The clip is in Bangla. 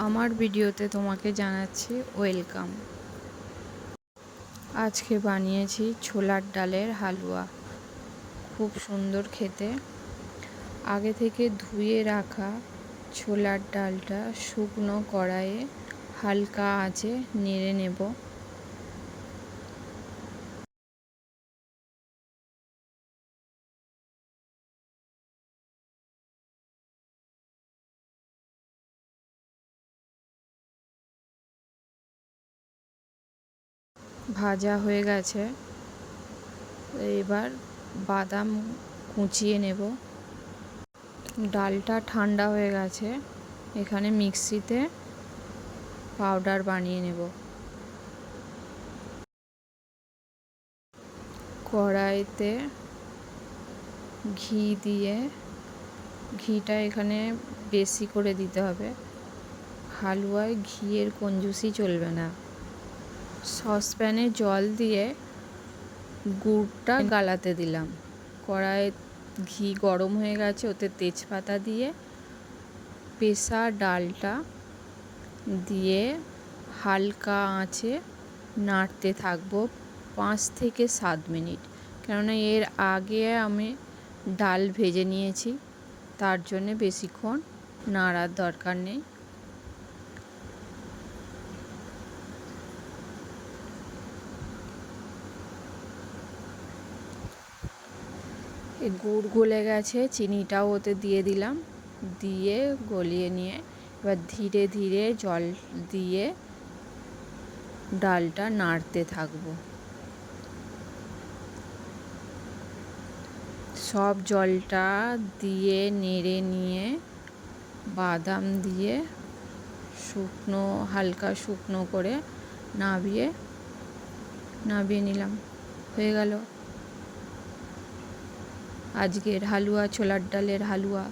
আমার ভিডিওতে তোমাকে জানাচ্ছি ওয়েলকাম। আজকে বানিয়েছি ছোলার ডালের হালুয়া, খুব সুন্দর খেতে। আগে থেকে ধুয়ে রাখা ছোলার ডালটা শুকনো কড়াইয়ে হালকা আঁচে নেড়ে নেব। ভাজা হয়ে গেছে, এবার বাদাম কুচিয়ে নেব। ডালটা ঠান্ডা হয়ে গেছে, এখানে মিক্সিতে পাউডার বানিয়ে নেব। কড়াইতে ঘি দিয়ে, ঘিটা এখানে বেশি করে দিতে হবে, হালুয়ায় ঘিয়ের কঞ্জুসি চলবে না। সসপ্যানে জল দিয়ে গুড়টা গালাতে দিলাম। কড়াইয়ে ঘি গরম হয়ে গেছে, ওতে তেজপাতা দিয়ে পেষা ডালটা দিয়ে হালকা আঁচে নাড়তে থাকবো 5 থেকে 7 মিনিট। কেননা এর আগে আমি ডাল ভেজে নিয়েছি, তার জন্যে বেশিক্ষণ নাড়ার দরকার নেই। গুড় গলে গেছে, চিনিটাও ওতে দিয়ে দিলাম, দিয়ে গলিয়ে নিয়ে এবার ধীরে ধীরে জল দিয়ে ডালটা নাড়তে থাকবো। সব জলটা দিয়ে নেড়ে নিয়ে বাদাম দিয়ে শুকনো, হালকা শুকনো করে নামিয়ে নিলাম। হয়ে গেল আজকের হালুয়া, ছোলার ডালের হালুয়া।